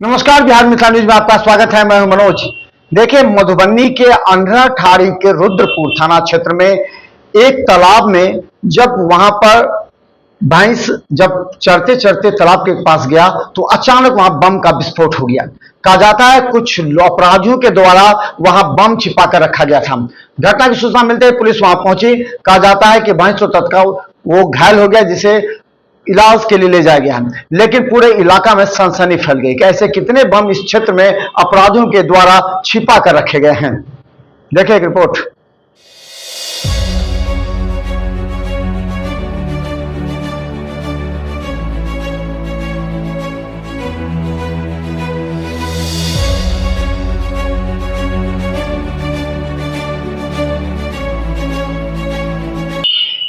नमस्कार, बिहार मिथिला न्यूज में आपका स्वागत है। मैं हूं मनोज। देखिए, मधुबनी के अंधराठाड़ी के रुद्रपुर थाना क्षेत्र में एक तालाब में जब वहां पर भैंस जब चरते चरते तालाब के पास गया तो अचानक वहां बम का विस्फोट हो गया। कहा जाता है कुछ अपराधियों के द्वारा वहां बम छिपा कर रखा गया था। घटना की सूचना मिलते ही पुलिस वहां पहुंची। कहा जाता है कि भैंस तो तत्काल वो घायल हो गया, जिसे इलाज के लिए ले जाया गया, लेकिन पूरे इलाका में सनसनी फैल गई कि ऐसे कितने बम इस क्षेत्र में अपराधियों के द्वारा छिपा कर रखे गए हैं। देखिए एक रिपोर्ट।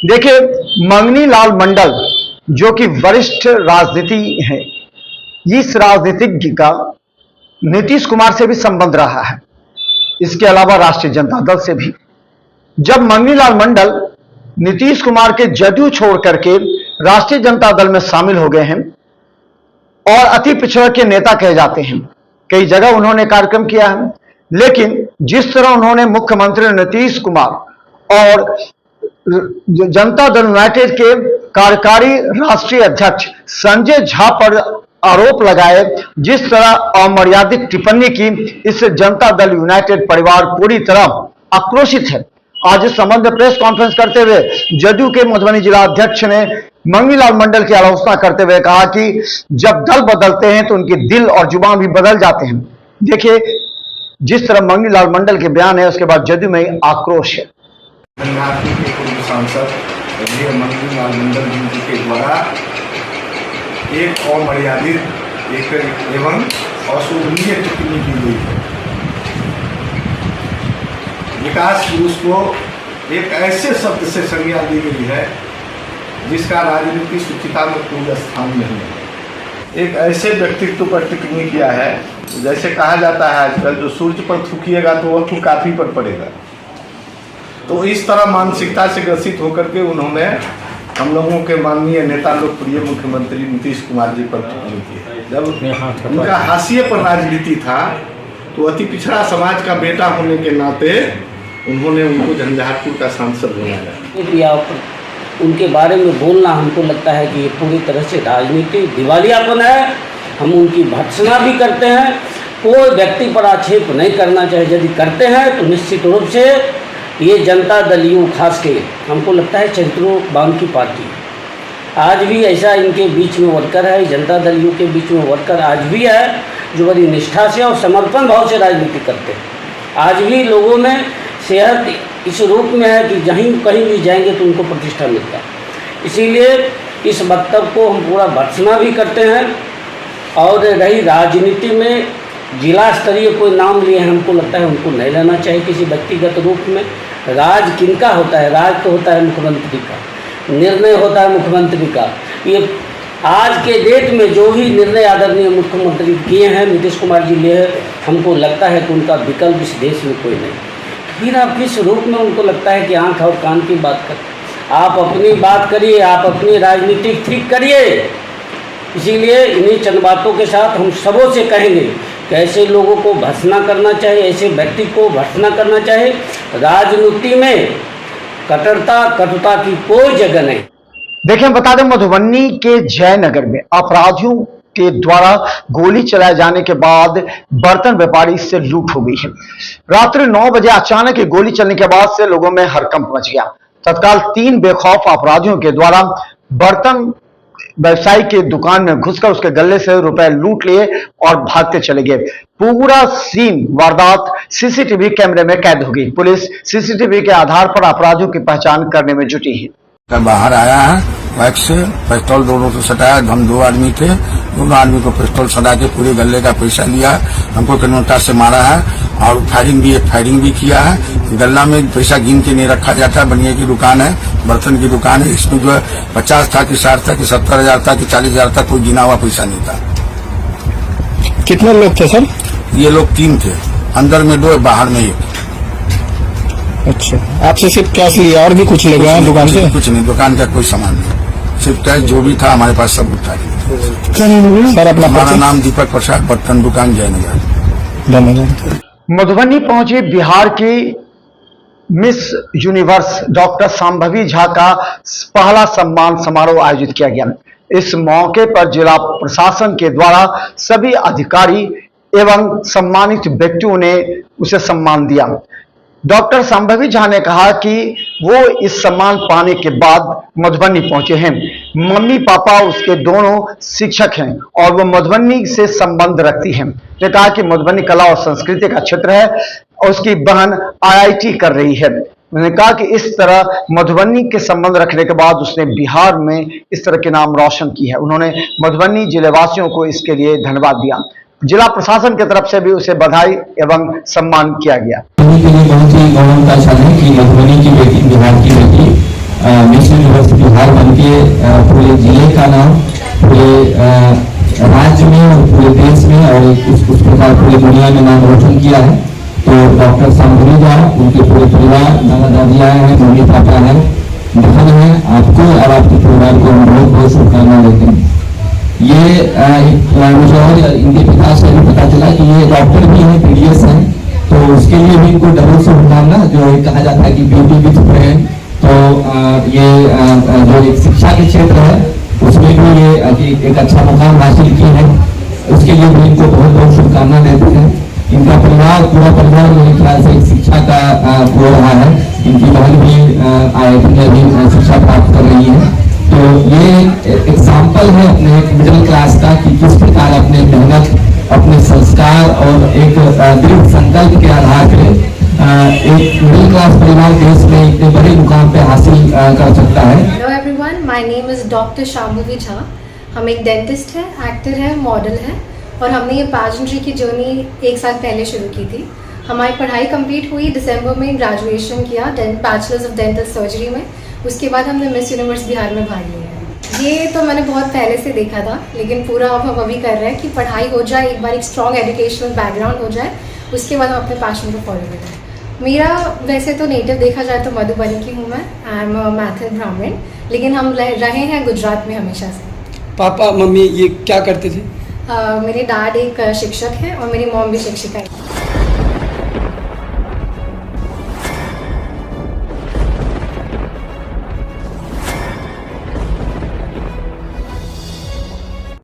देखिए, मंगनी लाल मंडल जो कि वरिष्ठ राजनीति है, इस राजनीतिज्ञ का नीतीश कुमार से भी संबंध रहा है, इसके अलावा राष्ट्रीय जनता दल से भी। जब मंगनीलाल मंडल नीतीश कुमार के जदयू छोड़ करके राष्ट्रीय जनता दल में शामिल हो गए हैं और अति पिछड़ा के नेता कहे जाते हैं, कई जगह उन्होंने कार्यक्रम किया है, लेकिन जिस तरह उन्होंने मुख्यमंत्री नीतीश कुमार और जनता दल यूनाइटेड के कार्यकारी राष्ट्रीय अध्यक्ष संजय झा पर आरोप लगाए, जिस तरह अमर्यादित टिप्पणी की, इससे जनता दल यूनाइटेड परिवार पूरी तरह आक्रोशित है। आज इस संबंध में प्रेस कॉन्फ्रेंस करते हुए जदयू के मधुबनी जिला अध्यक्ष ने मंगनीलाल मंडल की आलोचना करते हुए कहा कि जब दल बदलते हैं तो उनके दिल और जुबान भी बदल जाते हैं। देखिए जिस तरह मंगनीलाल मंडल के बयान है, उसके बाद जदयू में आक्रोश है। सांसद मंगनीलाल मंडल जी के द्वारा एक अमर्यादित एवं अशोभनीय टिप्पणी की गई है। विकास पुरुष को एक ऐसे शब्द से संज्ञा दी गई है जिसका राजनीतिक सूचिता में कोई स्थान नहीं है। एक ऐसे व्यक्तित्व पर टिप्पणी किया है, जैसे कहा जाता है आजकल, जो सूर्य पर थूकिएगा तो वह काफी पर पड़ेगा। तो इस तरह मानसिकता से ग्रसित होकर के उन्होंने हम लोगों के माननीय नेता लोकप्रिय मुख्यमंत्री नीतीश कुमार जी पर टिप्पणी की है। जब उनका हाशिए पर राजनीति था तो अति पिछड़ा समाज का बेटा होने के नाते उन्होंने उनको झंझारपुर का सांसद बनाया। उनके बारे में बोलना हमको लगता है कि ये पूरी तरह से राजनीतिक दिवालियापन है। हम उनकी भर्त्सना भी करते हैं। कोई व्यक्ति पर आक्षेप नहीं करना चाहिए। यदि करते हैं तो निश्चित रूप से ये जनता दल यू खास के हमको लगता है चरित्रवान की पार्टी। आज भी ऐसा इनके बीच में वर्कर है, जनता दल यू के बीच में वर्कर आज भी है जो बड़ी निष्ठा से और समर्पण भाव से राजनीति करते हैं। आज भी लोगों में सेहत इस रूप में है कि कहीं भी जाएंगे तो उनको प्रतिष्ठा मिलता है। इसीलिए इस वक्तव्य को हम पूरा भर्त्सना भी करते हैं। और रही राजनीति में जिला स्तरीय कोई नाम लिए, हमको लगता है उनको नहीं लेना चाहिए किसी व्यक्तिगत रूप में। राज किनका होता है? राज तो होता है मुख्यमंत्री का, निर्णय होता है मुख्यमंत्री का। ये आज के डेट में जो भी निर्णय आदरणीय मुख्यमंत्री किए हैं, नीतीश कुमार जी लिए हैं, हमको लगता है कि उनका विकल्प इस देश में कोई नहीं। फिर आप किस रूप में उनको लगता है कि आँख और कान की बात करें? आप अपनी बात करिए, आप अपनी राजनीति ठीक करिए। इसीलिए इन्हीं चंद बातों के साथ हम सबों से कहेंगे कि ऐसे लोगों को भर्त्सना करना चाहिए, ऐसे व्यक्ति को भर्त्सना करना चाहिए। राजनीति में कटुता की कोई जगह नहीं। देखिए, बता दें मधुबनी के जयनगर में अपराधियों के द्वारा गोली चलाए जाने के बाद बर्तन व्यापारी से लूट हो गई है। रात्रि 9 बजे अचानक गोली चलने के बाद से लोगों में हड़कंप मच गया। तत्काल 3 बेखौफ अपराधियों के द्वारा बर्तन व्यवसायी के दुकान में घुसकर उसके गले से रुपए लूट लिए और भागते चले गए। पूरा सीन वारदात सीसीटीवी कैमरे में कैद हो गई। पुलिस सीसीटीवी के आधार पर अपराधियों की पहचान करने में जुटी है। बाहर आया है, बाइक से पिस्तौल दोनों से सटाया। हम 2 आदमी थे, दोनों आदमी को पिस्तौल सटा के पूरे गले का पैसा लिया, हमको किलोमीटर से मारा है और फायरिंग भी किया है। गल्ला में पैसा गिन के नहीं रखा जाता। बनिया की दुकान है, बर्तन की दुकान है। इसमें जो है 50 था कि 60 था कि 70,000 था कि 40,000 था, कोई गिना हुआ पैसा नहीं था। कितने लोग थे सर? ये लोग 3 थे, अंदर में 2, बाहर में 1। अच्छा, आपसे सिर्फ कैश लिया और भी कुछ ले गया दुकान से? कुछ नहीं, दुकान का कोई सामान नहीं, सिर्फ कैश जो भी था हमारे पास सब उठा लिया। सर अपना हमारा नाम दीपक प्रसाद, बर्तन दुकान, जयनगर। धन्यवाद। मधुबनी पहुंचे बिहार की miss universe doctor Shambhavi Jha का पहला सम्मान समारोह आयोजित किया गया। इस मौके पर जिला प्रशासन के द्वारा सभी अधिकारी एवं सम्मानित व्यक्तियों ने उसे सम्मान दिया। डॉक्टर संभवी झा ने कहा कि वो इस सम्मान पाने के बाद मधुबनी पहुंचे हैं। मम्मी पापा उसके दोनों शिक्षक हैं और वो मधुबनी से संबंध रखती हैं। ने कहा कि मधुबनी कला और संस्कृति का क्षेत्र है और उसकी बहन IIT कर रही है। उन्होंने कहा कि इस तरह मधुबनी के संबंध रखने के बाद उसने बिहार में इस तरह के नाम रोशन की है। उन्होंने मधुबनी जिलेवासियों को इसके लिए धन्यवाद दिया। जिला प्रशासन की तरफ से भी उसे बधाई एवं सम्मान किया गया। के लिए बहुत ही गौरव का क्षण है कि मधुबनी की बेटी, बिहार की बेटी मिस यूनिवर्स बिहार बनके पूरे जिले का नाम, पूरे राज्य में और पूरे देश में और उस प्रकार पूरे दुनिया में नाम रोशन किया है। तो डॉक्टर संभवी झा, उनके पूरे परिवार, दादा दादियाँ हैं, मम्मी पापा हैं, बहन है, आपको और आपके परिवार को हम बहुत बहुत शुभकामनाएं देते हैं। ये मुझे और इनके पिता से भी पता चला कि ये डॉक्टर भी हैं, PDS हैं, तो उसके लिए भी इनको डबल शुभकामना। जो कहा जाता है कि ब्यूटी विथ ब्रेन, तो ये जो एक शिक्षा के क्षेत्र है उसमें भी ये एक अच्छा मुकाम हासिल की है, उसके लिए भी इनको बहुत बहुत शुभकामना देते हैं। इनका परिवार, पूरा परिवार मेरे ख्याल से एक शिक्षा का हो रहा है। इनकी बहन भी IIT में भी शिक्षा प्राप्त कर रही है। तो ये एग्जाम्पल है अपने एक मिडिल क्लास का कि किस प्रकार अपने मेहनत, अपने संस्कार और एक दृढ़ संकल्प के आधार पर एक मिडिल क्लास परिवार देश में इतने बड़े मुकाम पे हासिल कर सकता है। Hello everyone, my name is doctor Shambhavi Jha. हम एक डेंटिस्ट है, एक्टर है, मॉडल है और हमने ये पैजेंट्री की जर्नी 1 साल पहले शुरू की थी। हमारी पढ़ाई कंप्लीट हुई दिसंबर में, ग्रेजुएशन किया बैचलर्स ऑफ डेंटल सर्जरी में। उसके बाद हमने मिस यूनिवर्स बिहार में भाग लिया है। ये तो मैंने बहुत पहले से देखा था, लेकिन पूरा अब हम अभी कर रहे हैं कि पढ़ाई हो जाए, एक बार एक स्ट्रॉन्ग एजुकेशनल बैकग्राउंड हो जाए, उसके बाद हम अपने पैशन को फॉलो करें। मेरा वैसे तो नेटिव देखा जाए तो मधुबनी की हूँ मैं, आई एम मैथिल ब्राह्मण, लेकिन हम रहे हैं गुजरात में हमेशा से। पापा मम्मी ये क्या करते थे? मेरे डैड एक शिक्षक हैं और मेरी मॉम भी शिक्षिका है।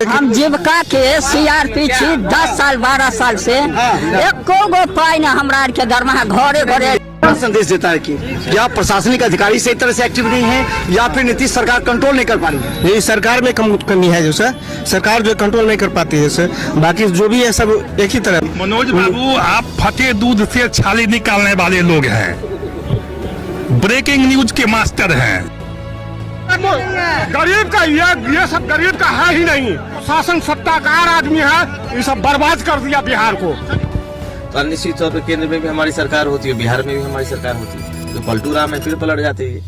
हम जीविका के CRP छी 10 साल 12 साल से एको गो पाई ना हमरा के दरमाहा घरे घरे। संदेश देता है कि या प्रशासनिक अधिकारी सही तरह से एक्टिव नहीं है या फिर नीतीश सरकार कंट्रोल नहीं कर पा रही है। यही सरकार में कमी है जो सर, सरकार जो कंट्रोल नहीं कर पाती है सर, बाकी जो भी है सब एक ही तरह। मनोज बाबू, आप फटे दूध से छाली निकालने वाले लोग हैं, ब्रेकिंग न्यूज के मास्टर हैं। गरीब का ये सब गरीब का है ही नहीं। शासन सत्ताकार आदमी है, ये सब बर्बाद कर दिया बिहार को। तो निश्चित तौर पर केंद्र में भी हमारी सरकार होती है, बिहार में भी हमारी सरकार होती है, तो पलटू राम में फिर पलट जाते हैं।